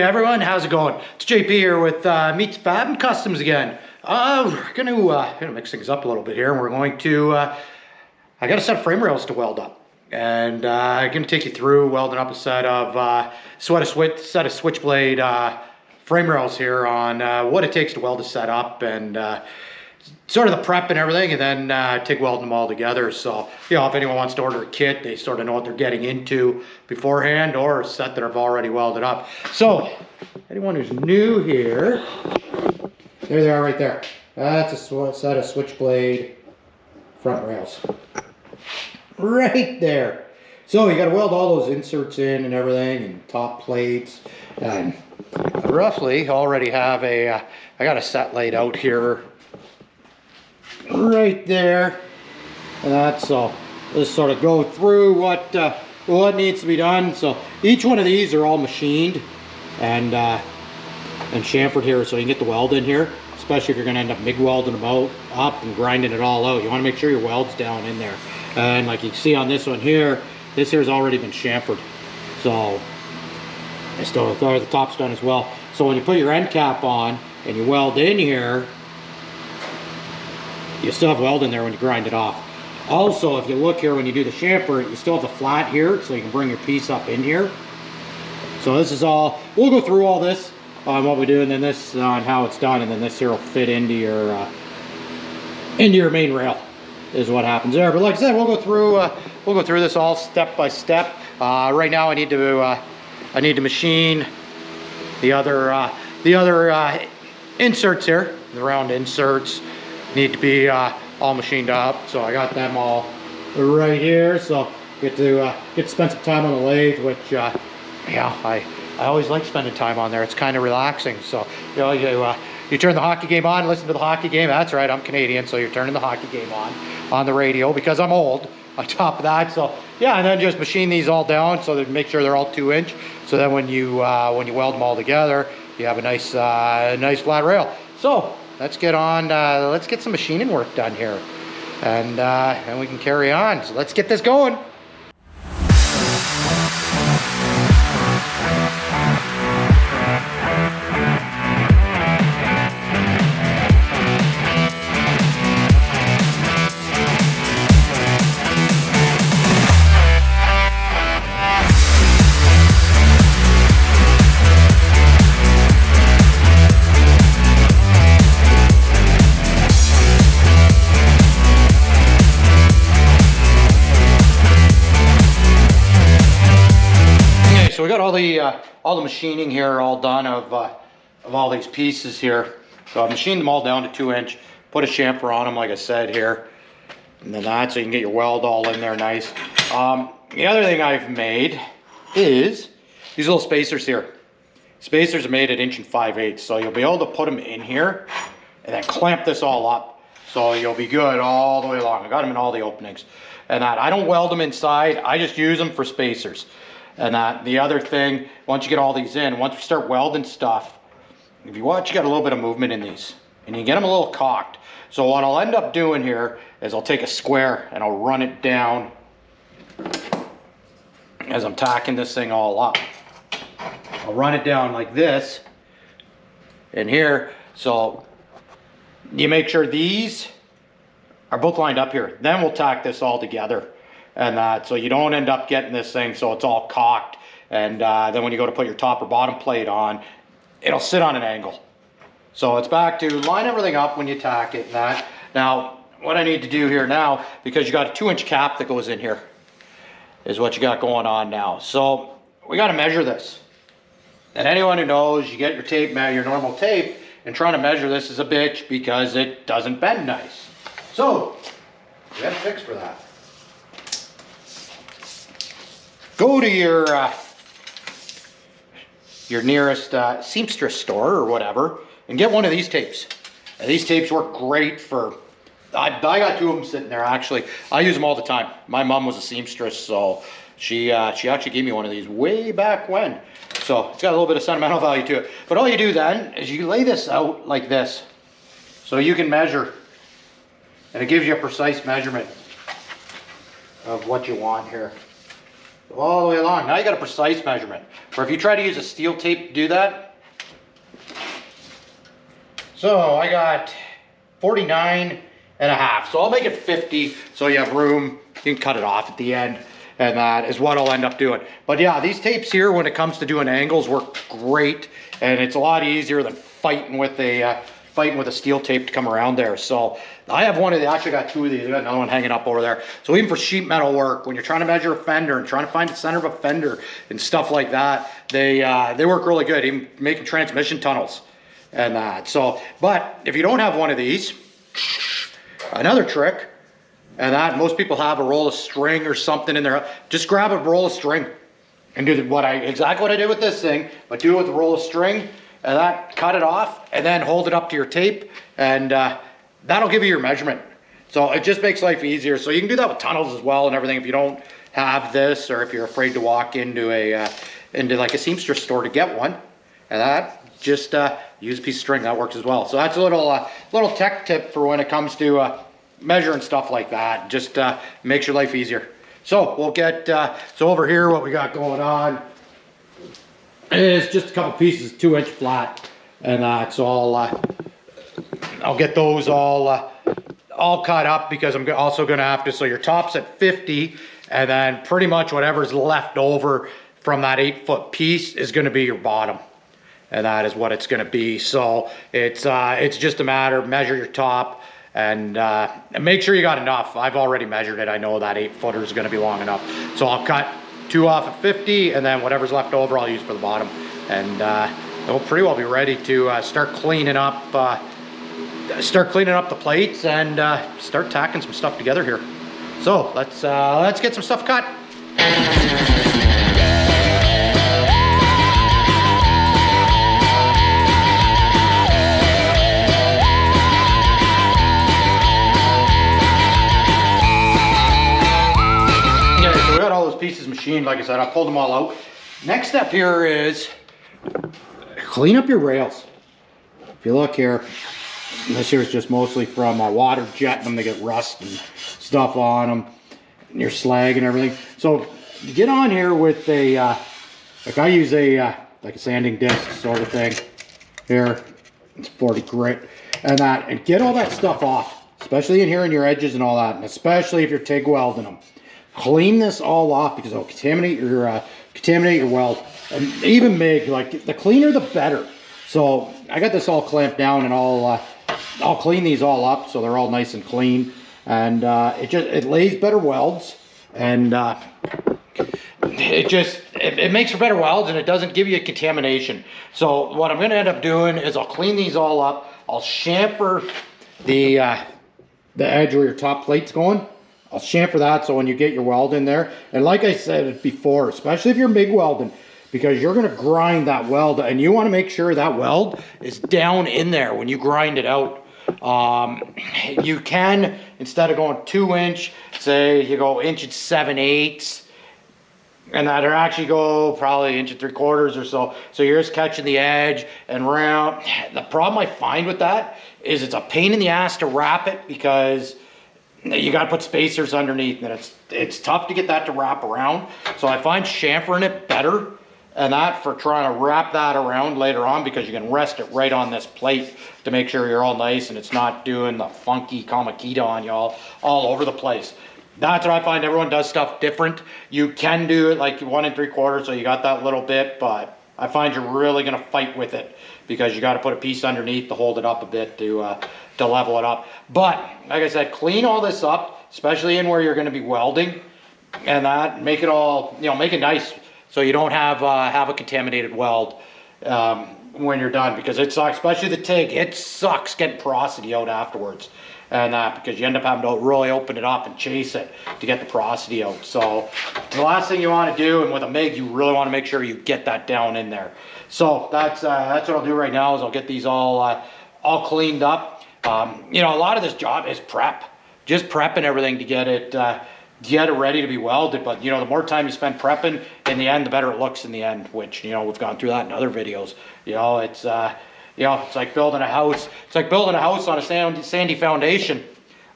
Hey everyone, how's it going? It's JP here with meatsfabcustoms again. We're gonna mix things up a little bit here, and we're going to. I got a set of frame rails to weld up, and I'm gonna take you through welding up a set of Switchblade frame rails here on what it takes to weld a set up, and sort of the prep and everything, and then TIG welding them all together. So, you know, if anyone wants to order a kit, they sort of know what they're getting into beforehand, or a set that I've already welded up. So, anyone who's new here, there they are right there. That's a set of Switchblade front rails. Right there. So you got to weld all those inserts in and everything, and top plates, and I roughly already have I got a set laid out here right there, and that's all. Just sort of go through what needs to be done. So each one of these are all machined and chamfered here, so you can get the weld in here, especially if you're going to end up MIG welding them up and grinding it all out. You want to make sure your weld's down in there. And like you can see on this one here, this here's already been chamfered, so it's still the top's done as well. So when you put your end cap on and you weld in here, you still have weld in there when you grind it off. Also, if you look here, when you do the chamfer, you still have the flat here, so you can bring your piece up in here. So this is all, we'll go through all this on what we do, and then this on how it's done, and then this here will fit into your main rail, is what happens there. But like I said, we'll go through this all step by step. Right now, I need to machine the other inserts here, the round inserts. Need to be all machined up, so I got them all right here. So get to spend some time on the lathe, which yeah, I always like spending time on there. It's kind of relaxing. So you know, you turn the hockey game on, listen to the hockey game. That's right, I'm Canadian, so you're turning the hockey game on the radio because I'm old. On top of that, so yeah, and then just machine these all down so that make sure they're all 2-inch. So then when you weld them all together, you have a nice flat rail. So let's get on. Let's get some machining work done here, and we can carry on. So let's get this going. So we got all the machining here all done of all these pieces here. So I've machined them all down to 2-inch, put a chamfer on them like I said here, and then so you can get your weld all in there nice. The other thing I've made is these little spacers here. Spacers are made at 1 5/8, so you'll be able to put them in here and then clamp this all up, so you'll be good all the way along. I got them in all the openings, and I don't weld them inside. I just use them for spacers. And the other thing, once you get all these in, once we start welding stuff, if you watch, you got a little bit of movement in these, and you get them a little cocked. So what I'll end up doing here is I'll take a square and I'll run it down as I'm tacking this thing all up. I'll run it down like this in here, so you make sure these are both lined up here. Then we'll tack this all together. And so you don't end up getting this thing so it's all cocked, and then when you go to put your top or bottom plate on, it'll sit on an angle. So it's back to line everything up when you tack it and that. Now what I need to do here now, because you got a 2-inch cap that goes in here, is what you got going on now. So we got to measure this, and anyone who knows, you get your tape, your normal tape, and trying to measure this is a bitch because it doesn't bend nice. So we have a fix for that. Go to your nearest seamstress store or whatever and get one of these tapes. And these tapes work great for, I got 2 of them sitting there actually. I use them all the time. My mom was a seamstress, so she actually gave me one of these way back when. So it's got a little bit of sentimental value to it. But all you do then is you lay this out like this, so you can measure, and it gives you a precise measurement of what you want here. all the way along. Now you got a precise measurement. Or if you try to use a steel tape to do that. So I got 49.5. So I'll make it 50 so you have room. You can cut it off at the end. And that is what I'll end up doing. But yeah, these tapes here, when it comes to doing angles, work great. And it's a lot easier than fighting with a steel tape to come around there. So I have one of the, I actually got two of these. I got another one hanging up over there. So even for sheet metal work, when you're trying to measure a fender and trying to find the center of a fender and stuff like that, they work really good, even making transmission tunnels and that. So, but if you don't have one of these, another trick, and that most people have a roll of string or something in there, just grab a roll of string and do exactly what I did with this thing, but do it with a roll of string, and that, cut it off, and then hold it up to your tape, and that'll give you your measurement. So it just makes life easier. So you can do that with tunnels as well and everything if you don't have this, or if you're afraid to walk into like a seamstress store to get one. And that, just use a piece of string, that works as well. So that's a little tech tip for when it comes to measuring stuff like that. Just makes your life easier. So we'll get, so over here what we got going on is just a couple pieces 2-inch flat, and so I'll get those all cut up, because I'm also gonna have to, so your top's at 50, and then pretty much whatever's left over from that 8-foot piece is gonna be your bottom, and that is what it's gonna be. So it's just a matter of measure your top, and make sure you got enough. I've already measured it. I know that 8-footer is gonna be long enough. So I'll cut 2 off at 50, and then whatever's left over I'll use for the bottom, and we'll pretty well be ready to start cleaning up the plates and start tacking some stuff together here. So let's get some stuff cut. Pieces machined, like I said, I pulled them all out. Next step here is clean up your rails. If you look here, this here is just mostly from water jetting them to get rust and stuff on them, and your slag and everything. So you get on here with a, like I use like a sanding disc sort of thing. Here, it's 40 grit, and get all that stuff off, especially in here in your edges and all that, and especially if you're TIG welding them. Clean this all off, because it'll contaminate your weld. And even MIG, like the cleaner the better. So I got this all clamped down, and I'll clean these all up so they're all nice and clean, and it lays better welds, and it makes for better welds, and it doesn't give you a contamination. So what I'm going to end up doing is I'll clean these all up. I'll chamfer the edge where your top plate's going. I'll chamfer that, so when you get your weld in there, and like I said before, especially if you're MIG welding, because you're going to grind that weld, and you want to make sure that weld is down in there when you grind it out. You can, instead of going 2-inch, say you go 1 7/8, and that'll actually go probably 1 3/4 or so. So you're just catching the edge and round. The problem I find with that is it's a pain in the ass to wrap it, because you got to put spacers underneath, and it's tough to get that to wrap around. So I find chamfering it better, and that for trying to wrap that around later on, because you can rest it right on this plate to make sure you're all nice and it's not doing the funky kamakita on you all over the place. That's what I find. Everyone does stuff different. You can do it like 1 3/4, so you got that little bit, but I find you're really going to fight with it, because you got to put a piece underneath to hold it up a bit to level it up. But like I said, clean all this up, especially in where you're going to be welding, and that make it all, make it nice, so you don't have a contaminated weld when you're done, because it sucks, especially the TIG. It sucks getting porosity out afterwards, and because you end up having to really open it up and chase it to get the porosity out. So the last thing you want to do, and with a MIG, you really want to make sure you get that down in there. So that's what I'll do right now, is I'll get these all cleaned up. A lot of this job is prep, just prepping everything to get it ready to be welded. But the more time you spend prepping, in the end, the better it looks in the end, which we've gone through that in other videos. It's like building a house. It's like building a house on a sandy foundation.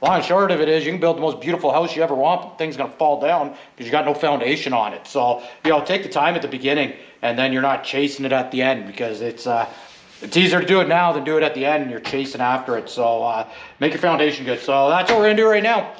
Long and short of it is you can build the most beautiful house you ever want, but the thing's gonna fall down because you got no foundation on it. So, you know, take the time at the beginning and then you're not chasing it at the end, because it's easier to do it now than do it at the end and you're chasing after it. So make your foundation good. So that's what we're gonna do right now.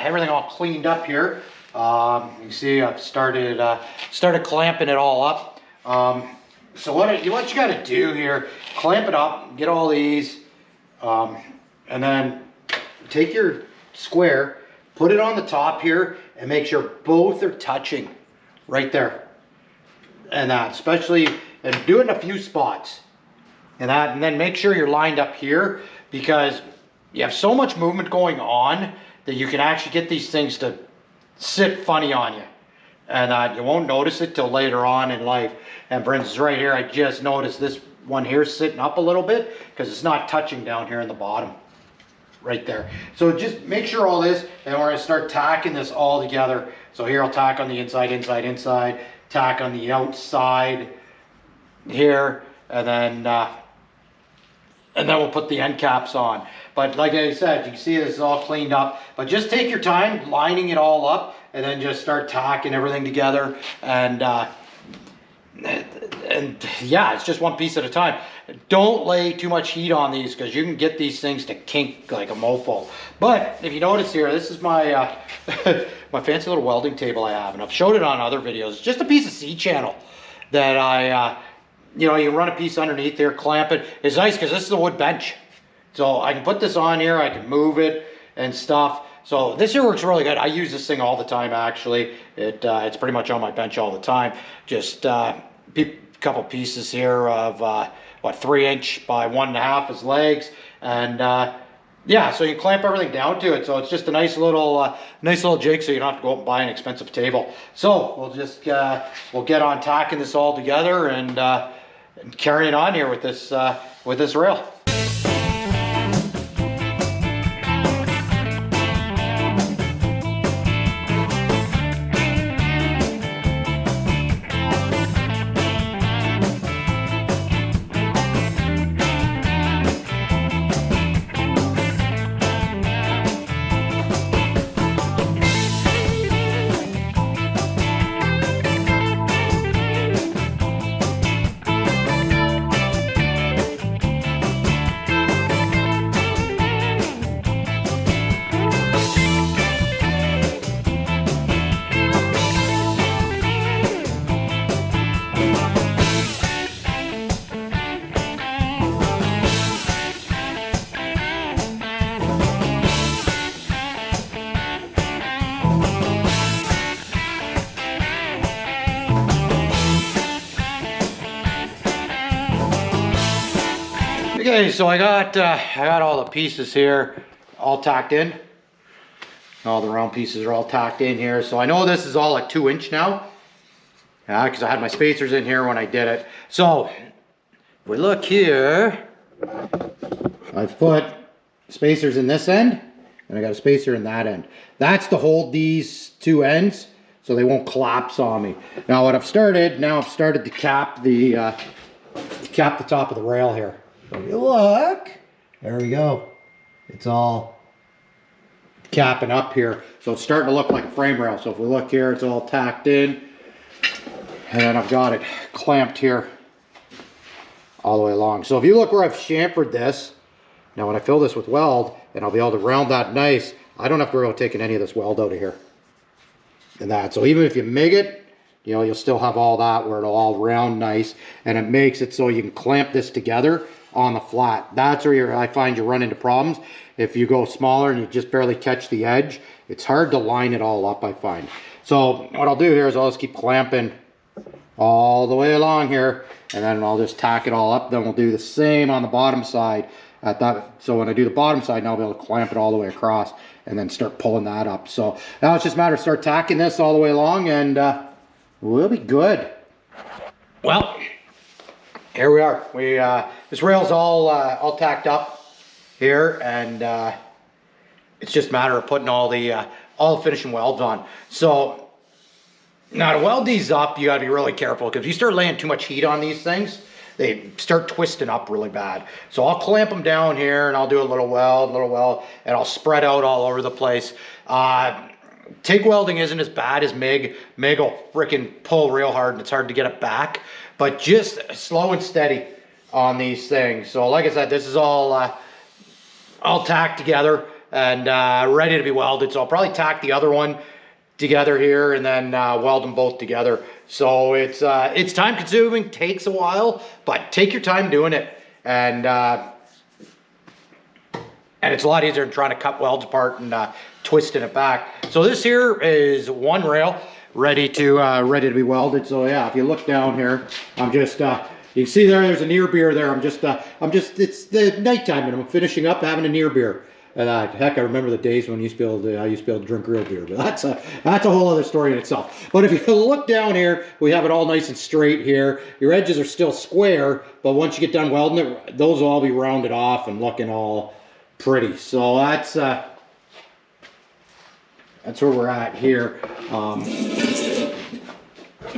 Everything all cleaned up here. You can see I've started clamping it all up. So what you got to do here, clamp it up, get all these, and then take your square, put it on the top here, and make sure both are touching right there. And especially, and do it in a few spots. And then make sure you're lined up here, because you have so much movement going on that you can actually get these things to sit funny on you. And you won't notice it till later on in life. And for instance, right here, I just noticed this one here sitting up a little bit because it's not touching down here in the bottom. Right there. So just make sure all this, and we're gonna start tacking this all together. So here I'll tack on the inside, inside, inside, tack on the outside here, and then we'll put the end caps on. But like I said, you can see this is all cleaned up. But just take your time lining it all up, and then just start tacking everything together. And yeah, it's just one piece at a time. Don't lay too much heat on these, because you can get these things to kink like a mofo. But if you notice here, this is my my fancy little welding table I have, and I've showed it on other videos. It's just a piece of C-channel that I you know, you run a piece underneath there, clamp it. It's nice because this is a wood bench. So I can put this on here, I can move it and stuff. So this here works really good. I use this thing all the time, actually. It's pretty much on my bench all the time. Just a couple pieces here of, what, 3" by 1.5 as legs. And yeah, so you clamp everything down to it. So it's just a nice little jig, so you don't have to go out and buy an expensive table. So we'll just, we'll get on tacking this all together and carrying on here with this rail. Okay, so I got all the pieces here all tacked in. All the round pieces are all tacked in here. So I know this is all at 2" now. Yeah, because I had my spacers in here when I did it. So if we look here, I've put spacers in this end, and I got a spacer in that end. That's to hold these two ends so they won't collapse on me. Now what I've started to cap the top of the rail here. So if you look, there we go. It's all capping up here. So it's starting to look like a frame rail. So if we look here, it's all tacked in. And then I've got it clamped here all the way along. So if you look where I've chamfered this, now when I fill this with weld, and I'll be able to round that nice, I don't have to worry about taking any of this weld out of here. And that, so even if you MIG it, you know, you'll still have all that where it'll all round nice, and it makes it so you can clamp this together on the flat. That's where I find you run into problems. If you go smaller and you just barely catch the edge, it's hard to line it all up, I find. So what I'll do here is I'll just keep clamping all the way along here, and then I'll just tack it all up. Then we'll do the same on the bottom side at that. So when I do the bottom side, now I'll be able to clamp it all the way across and then start pulling that up. So now it's just a matter of start tacking this all the way along, and we'll be good. Well, here we are. This rail's all tacked up here, and it's just a matter of putting all the finishing welds on. So now to weld these up, you got to be really careful, because if you start laying too much heat on these things, they start twisting up really bad. So I'll clamp them down here, and I'll do a little weld, and I'll spread out all over the place. TIG welding isn't as bad as MIG. MIG will freaking pull real hard, and it's hard to get it back. But just slow and steady on these things. So like I said, this is all tacked together and ready to be welded. So I'll probably tack the other one together here and then weld them both together. So it's time consuming, takes a while, but take your time doing it. And it's a lot easier than trying to cut welds apart and twisting it back. So this here is one rail ready to be welded. So yeah, if you look down here, I'm just you can see there's a near beer there. it's the nighttime and I'm finishing up having a near beer. And heck, I remember the days when I used to be able to drink real beer, but that's a whole other story in itself. But if you look down here, we have it all nice and straight here. Your edges are still square, but once you get done welding it, those will all be rounded off and looking all pretty. So that's where we're at here.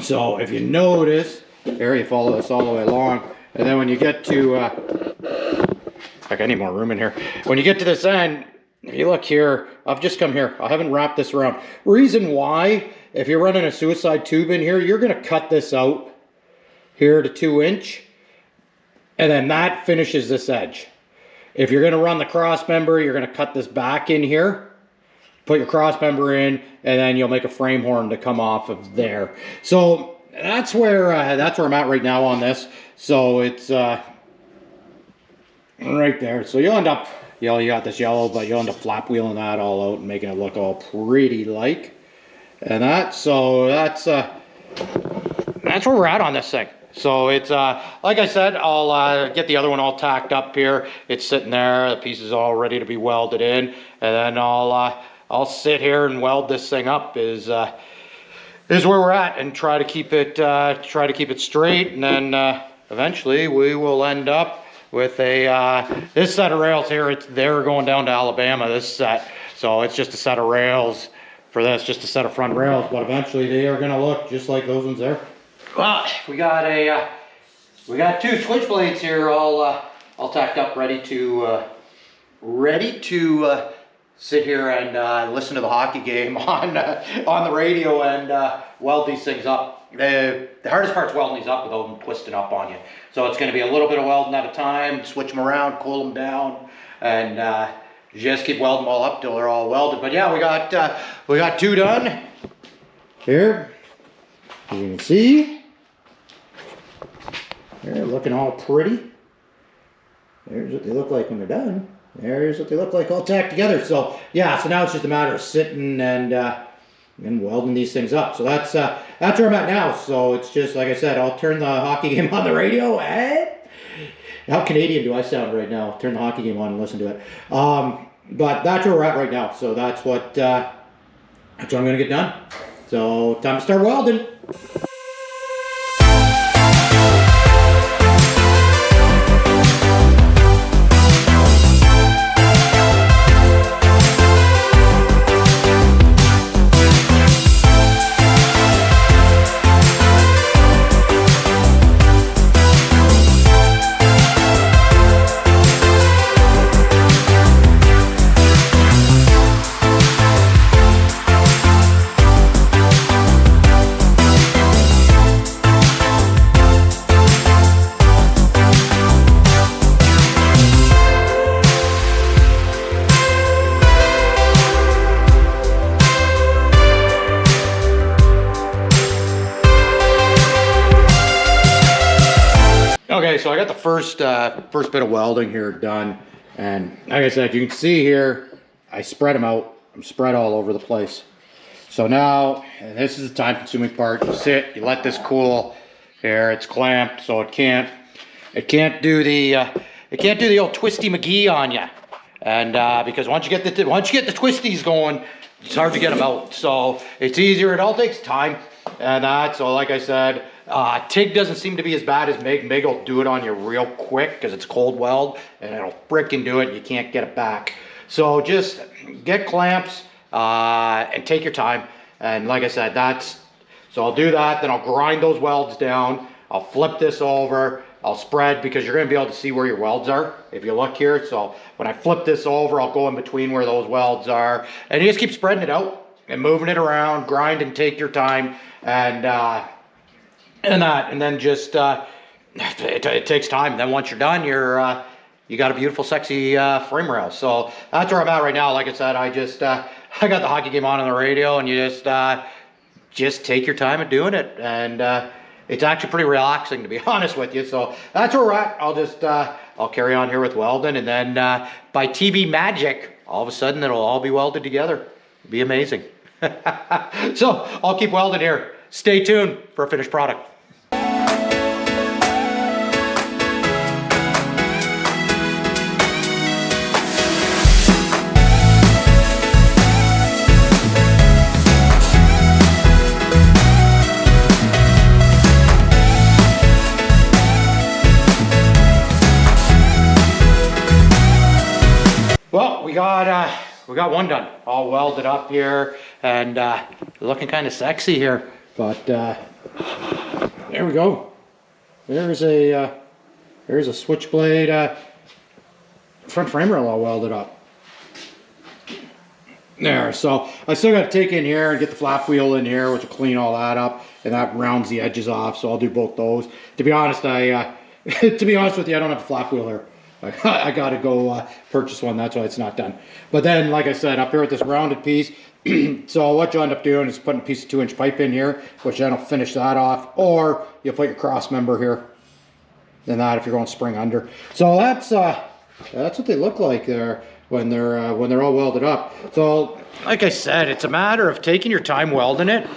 So if you notice, there you follow this all the way along, and then when you get to I need more room in here. When you get to this end, if you look here, I've just come here. I haven't wrapped this around. Reason why, if you're running a suicide tube in here, you're gonna cut this out here to 2 inch, and then that finishes this edge. If you're gonna run the cross member, you're gonna cut this back in here, put your cross member in, and then you'll make a frame horn to come off of there. So that's where I'm at right now on this. So it's right there. So you'll end up, you got this yellow, but you'll end up flap wheeling that all out and making it look all pretty like. And that's where we're at on this thing. So it's like I said, I'll get the other one all tacked up here. It's sitting there, the pieces all ready to be welded in, and then I'll sit here and weld this thing up is where we're at, and try to keep it straight, and then eventually we will end up with this set of rails here. They're going down to Alabama, this set. So it's just a set of rails for this, just a set of front rails, but eventually they are gonna look just like those ones there. Well, we got 2 Switchblades here all tacked up, ready to sit here and listen to the hockey game on the radio and weld these things up. The hardest part's welding these up without them twisting up on you. So it's going to be a little bit of welding at a time, switch them around, cool them down, and just keep welding them all up till they're all welded. But yeah, we got 2 done here. As you can see, they're looking all pretty. There's what they look like when they're done. There's what they look like all tacked together. So yeah, so now it's just a matter of sitting and welding these things up. So that's where I'm at now. So it's just, like I said, I'll turn the hockey game on the radio, and how Canadian do I sound right now? Turn the hockey game on and listen to it. But that's where we're at right now. So that's what I'm gonna get done. So time to start welding. Okay, so I got the first bit of welding here done, and like I said, you can see here, I spread them out. I'm spread all over the place. So now, and this is the time-consuming part. You sit, you let this cool. Here, it's clamped, so it can't do the old twisty McGee on you. And because once you get the twisties going, it's hard to get them out. So it's easier. It all takes time, and so like I said, TIG doesn't seem to be as bad as MIG. MIG will do it on you real quick because it's cold weld, and it'll frickin' do it. You can't get it back. So just get clamps and take your time. And like I said, so I'll do that, then I'll grind those welds down. I'll flip this over. I'll spread, because you're going to be able to see where your welds are if you look here. So when I flip this over, I'll go in between where those welds are, and you just keep spreading it out and moving it around, grind and take your time, and then just it takes time. And then once you're done, you got a beautiful, sexy frame rail. So that's where I'm at right now. Like I said, I got the hockey game on the radio, and you just take your time at doing it, and it's actually pretty relaxing, to be honest with you. So that's where we're at. I'll carry on here with welding, and then by TV magic, all of a sudden it'll all be welded together. It'll be amazing. So I'll keep welding here. Stay tuned for a finished product. Well, we got one done, all welded up here, and looking kind of sexy here. But there we go. There's a Switchblade front frame rail all welded up. There. So I still got to take in here and get the flap wheel in here, which will clean all that up, and that rounds the edges off. So I'll do both those. To be honest, to be honest with you, I don't have a flap wheel here. I got to go purchase one. That's why it's not done. But then, like I said, up here with this rounded piece, so what you'll end up doing is putting a piece of 2-inch pipe in here, which then will finish that off, or you'll put your cross member here, and that if you're going spring under. So that's what they look like there when they're all welded up. So like I said, it's a matter of taking your time welding it,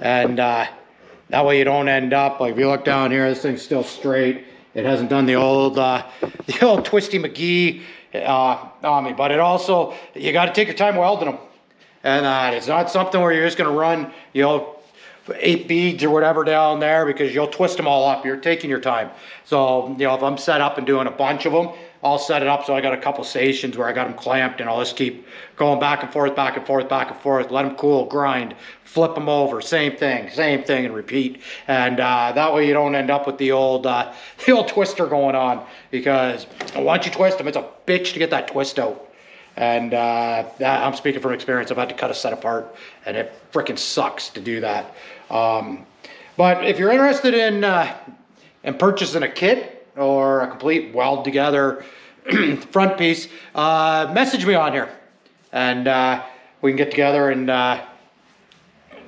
and that way you don't end up like, if you look down here, this thing's still straight. It hasn't done the old Twisty McGee on me, but it also, you got to take your time welding them, and it's not something where you're just going to run 8 beads or whatever down there, because you'll twist them all up. You're taking your time. So if I'm set up and doing a bunch of them, I'll set it up so I got a couple stations where I got them clamped, and I'll just keep going back and forth, back and forth, back and forth, let them cool, grind, flip them over, same thing, and repeat. And that way you don't end up with the old twister going on, because once you twist them, it's a bitch to get that twist out. And I'm speaking from experience. I've had to cut a set apart, and it freaking sucks to do that. But if you're interested in purchasing a kit or a complete weld together front piece, message me on here, and we can get together, and I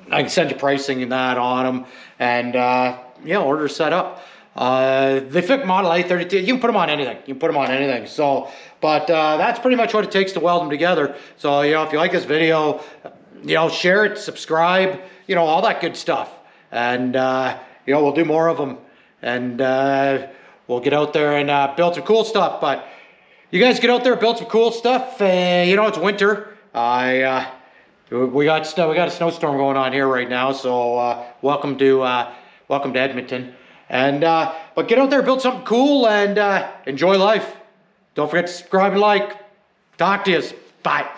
can send you pricing and that on them, and order set up. They fit Model A32. You can put them on anything. So, but that's pretty much what it takes to weld them together. So if you like this video, share it, subscribe, all that good stuff, and we'll do more of them, and we'll get out there and build some cool stuff. But you guys get out there, build some cool stuff. It's winter. We got a snowstorm going on here right now. So welcome to Edmonton. And but get out there, build something cool, and enjoy life. Don't forget to subscribe and like. Talk to you. Bye.